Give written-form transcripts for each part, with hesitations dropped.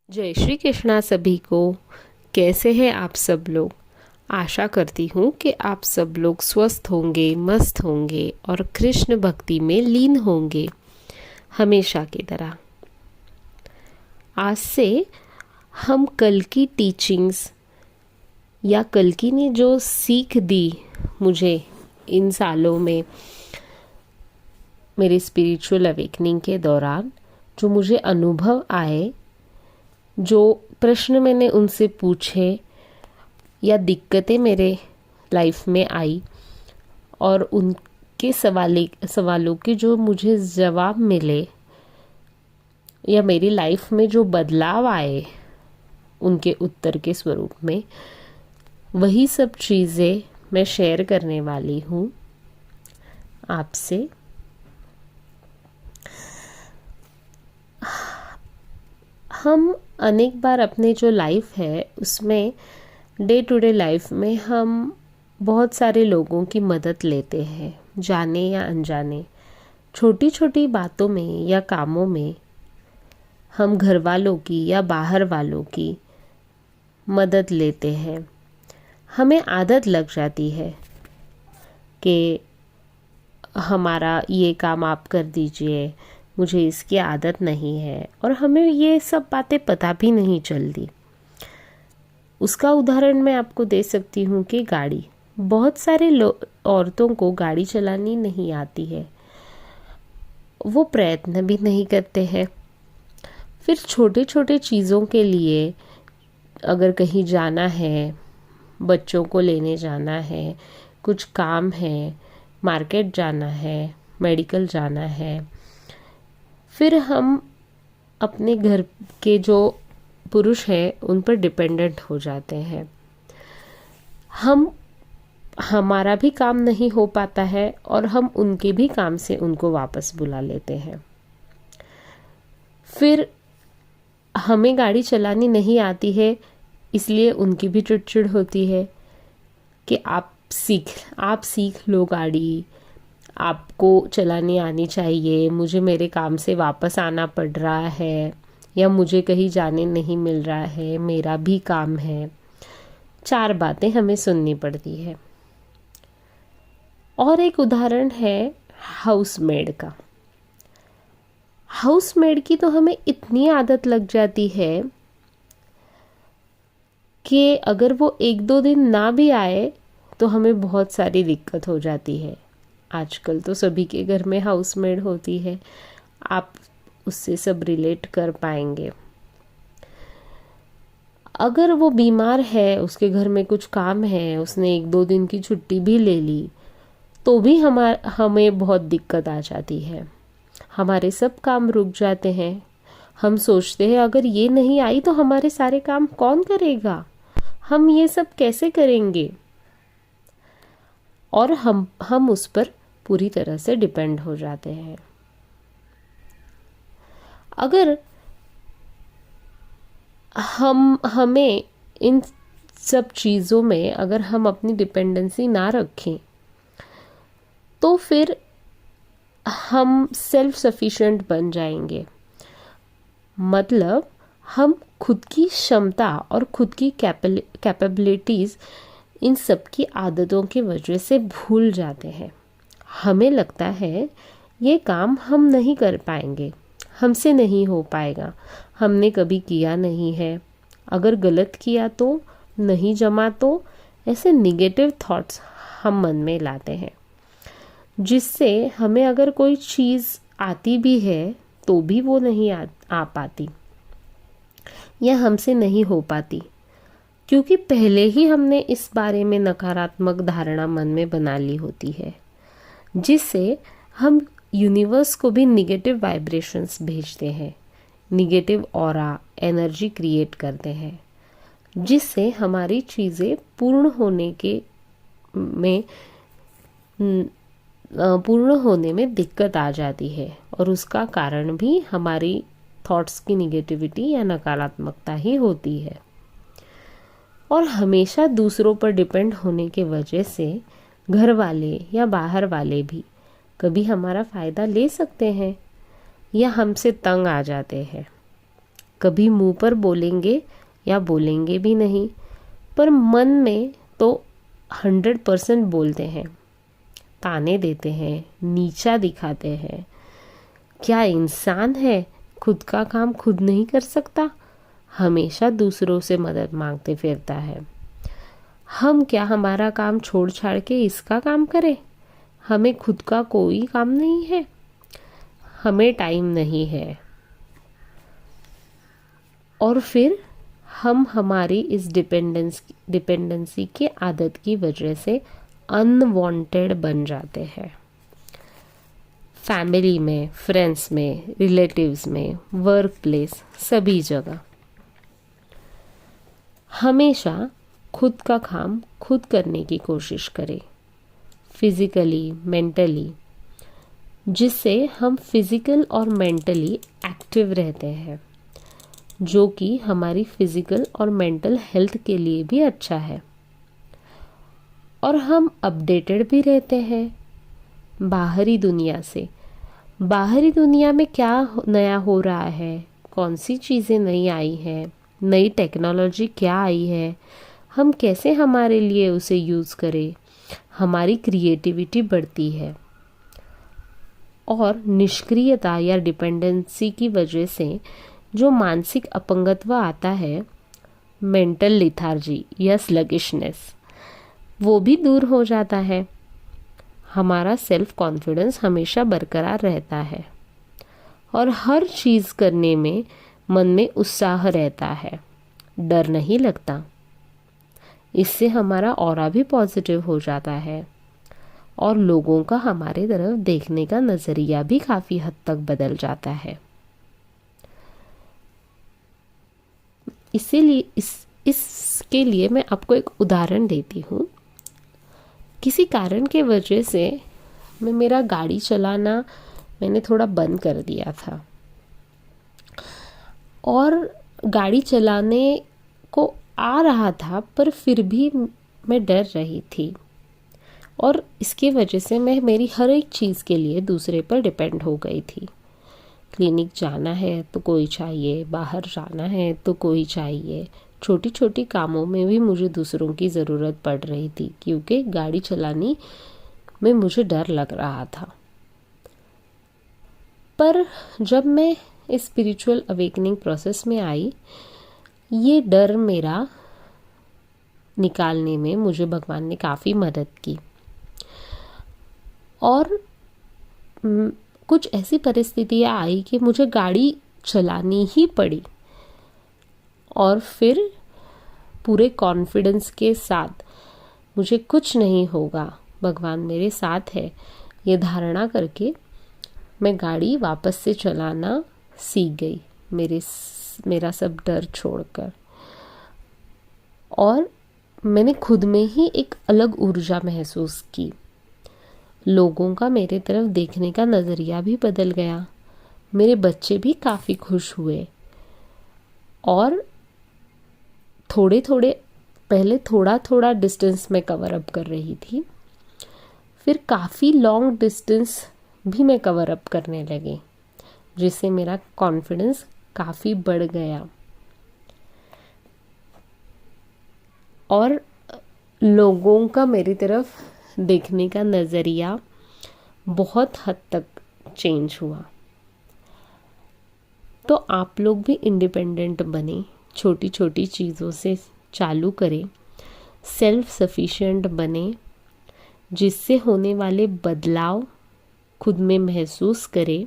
जय श्री कृष्णा सभी को। कैसे हैं आप सब लोग। आशा करती हूँ कि आप सब लोग स्वस्थ होंगे, मस्त होंगे और कृष्ण भक्ति में लीन होंगे हमेशा की तरह। आज से हम कल की टीचिंग्स या कल की ने जो सीख दी मुझे इन सालों में मेरे स्पिरिचुअल अवेकनिंग के दौरान, जो मुझे अनुभव आए, जो प्रश्न मैंने उनसे पूछे या दिक्कतें मेरे लाइफ में आई और उनके सवालों के जो मुझे जवाब मिले या मेरी लाइफ में जो बदलाव आए उनके उत्तर के स्वरूप में, वही सब चीज़ें मैं शेयर करने वाली हूँ आपसे। हम अनेक बार अपने जो लाइफ है उसमें, डे टू डे लाइफ में हम बहुत सारे लोगों की मदद लेते हैं, जाने या अनजाने। छोटी छोटी बातों में या कामों में हम घर वालों की या बाहर वालों की मदद लेते हैं। हमें आदत लग जाती है कि हमारा ये काम आप कर दीजिए, मुझे इसकी आदत नहीं है, और हमें ये सब बातें पता भी नहीं चलती। उसका उदाहरण मैं आपको दे सकती हूँ कि गाड़ी, बहुत सारे औरतों को गाड़ी चलानी नहीं आती है, वो प्रयत्न भी नहीं करते हैं। फिर छोटे छोटे चीज़ों के लिए अगर कहीं जाना है, बच्चों को लेने जाना है, कुछ काम है, मार्केट जाना है, मेडिकल जाना है, फिर हम अपने घर के जो पुरुष हैं उन पर डिपेंडेंट हो जाते हैं। हमारा भी काम नहीं हो पाता है और हम उनके भी काम से उनको वापस बुला लेते हैं। फिर हमें गाड़ी चलानी नहीं आती है, इसलिए उनकी भी चिड़चिड़ होती है कि आप सीख लो गाड़ी, आपको चलानी आनी चाहिए, मुझे मेरे काम से वापस आना पड़ रहा है, या मुझे कहीं जाने नहीं मिल रहा है, मेरा भी काम है। 4 बातें हमें सुननी पड़ती है। और एक उदाहरण है हाउसमेड का। हाउसमेड की तो हमें इतनी आदत लग जाती है कि अगर वो 1-2 दिन ना भी आए तो हमें बहुत सारी दिक्कत हो जाती है। आजकल तो सभी के घर में हाउसमेड होती है, आप उससे सब रिलेट कर पाएंगे। अगर वो बीमार है, उसके घर में कुछ काम है, उसने 1-2 दिन की छुट्टी भी ले ली, तो भी हमें बहुत दिक्कत आ जाती है। हमारे सब काम रुक जाते हैं। हम सोचते हैं अगर ये नहीं आई तो हमारे सारे काम कौन करेगा, हम ये सब कैसे करेंगे, और हम उस पर पूरी तरह से डिपेंड हो जाते हैं। अगर हमें इन सब चीज़ों में अगर हम अपनी डिपेंडेंसी ना रखें तो फिर हम सेल्फ सफिशिएंट बन जाएंगे। मतलब हम खुद की क्षमता और खुद की कैपेबिलिटीज़ इन सब की आदतों की वजह से भूल जाते हैं। हमें लगता है ये काम हम नहीं कर पाएंगे, हमसे नहीं हो पाएगा, हमने कभी किया नहीं है, अगर गलत किया तो, नहीं जमा तो, ऐसे निगेटिव थॉट्स हम मन में लाते हैं, जिससे हमें अगर कोई चीज़ आती भी है तो भी वो नहीं आ पाती या हमसे नहीं हो पाती, क्योंकि पहले ही हमने इस बारे में नकारात्मक धारणा मन में बना ली होती है, जिससे हम यूनिवर्स को भी निगेटिव वाइब्रेशंस भेजते हैं, निगेटिव ऑरा एनर्जी क्रिएट करते हैं, जिससे हमारी चीज़ें पूर्ण होने में दिक्कत आ जाती है। और उसका कारण भी हमारी थॉट्स की निगेटिविटी या नकारात्मकता ही होती है। और हमेशा दूसरों पर डिपेंड होने के वजह से घर वाले या बाहर वाले भी कभी हमारा फ़ायदा ले सकते हैं या हमसे तंग आ जाते हैं। कभी मुंह पर बोलेंगे या बोलेंगे भी नहीं, पर मन में तो 100% बोलते हैं, ताने देते हैं, नीचा दिखाते हैं। क्या इंसान है, खुद का काम खुद नहीं कर सकता, हमेशा दूसरों से मदद मांगते फिरता है। हम क्या हमारा काम छोड़ छाड़ के इसका काम करें? हमें खुद का कोई काम नहीं है, हमें टाइम नहीं है। और फिर हम हमारी इस डिपेंडेंसी की आदत की वजह से अनवांटेड बन जाते हैं। फैमिली में, फ्रेंड्स में, रिलेटिव्स में, वर्क प्लेस, सभी जगह हमेशा खुद का काम खुद करने की कोशिश करें, फिज़िकली, मेंटली, जिससे हम फिज़िकल और मेंटली एक्टिव रहते हैं, जो कि हमारी फिज़िकल और मेंटल हेल्थ के लिए भी अच्छा है। और हम अपडेटेड भी रहते हैं बाहरी दुनिया से। बाहरी दुनिया में क्या नया हो रहा है, कौन सी चीज़ें नई आई हैं, नई टेक्नोलॉजी क्या आई है, हम कैसे हमारे लिए उसे यूज़ करें, हमारी क्रिएटिविटी बढ़ती है। और निष्क्रियता या डिपेंडेंसी की वजह से जो मानसिक अपंगत्व आता है, मेंटल लिथार्जी या स्लगिशनेस, वो भी दूर हो जाता है। हमारा सेल्फ कॉन्फिडेंस हमेशा बरकरार रहता है और हर चीज़ करने में मन में उत्साह रहता है, डर नहीं लगता। इससे हमारा ऑरा भी पॉजिटिव हो जाता है और लोगों का हमारे तरफ देखने का नज़रिया भी काफ़ी हद तक बदल जाता है। इसीलिए इसके लिए मैं आपको एक उदाहरण देती हूँ। किसी कारण के वजह से मेरा गाड़ी चलाना मैंने थोड़ा बंद कर दिया था और गाड़ी चलाने को आ रहा था, पर फिर भी मैं डर रही थी और इसकी वजह से मैं मेरी हर एक चीज़ के लिए दूसरे पर डिपेंड हो गई थी। क्लिनिक जाना है तो कोई चाहिए, बाहर जाना है तो कोई चाहिए, छोटी छोटी कामों में भी मुझे दूसरों की ज़रूरत पड़ रही थी क्योंकि गाड़ी चलाने में मुझे डर लग रहा था। पर जब मैं इस स्पिरिचुअल अवेकनिंग प्रोसेस में आई, ये डर मेरा निकालने में मुझे भगवान ने काफ़ी मदद की। और कुछ ऐसी परिस्थितियाँ आई कि मुझे गाड़ी चलानी ही पड़ी और फिर पूरे कॉन्फिडेंस के साथ मुझे कुछ नहीं होगा, भगवान मेरे साथ है, ये धारणा करके मैं गाड़ी वापस से चलाना सीख गई, मेरा सब डर छोड़कर। और मैंने खुद में ही एक अलग ऊर्जा महसूस की। लोगों का मेरे तरफ देखने का नज़रिया भी बदल गया। मेरे बच्चे भी काफ़ी खुश हुए और थोड़े थोड़े पहले थोड़ा थोड़ा डिस्टेंस में कवर अप कर रही थी, फिर काफ़ी लॉन्ग डिस्टेंस भी मैं कवर अप करने लगी, जिससे मेरा कॉन्फिडेंस काफ़ी बढ़ गया और लोगों का मेरी तरफ देखने का नज़रिया बहुत हद तक चेंज हुआ। तो आप लोग भी इंडिपेंडेंट बने, छोटी छोटी चीज़ों से चालू करें, सेल्फ सफिशिएंट बने, जिससे होने वाले बदलाव खुद में महसूस करें,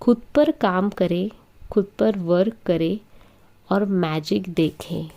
खुद पर काम करें, खुद पर वर्क करें और मैजिक देखें।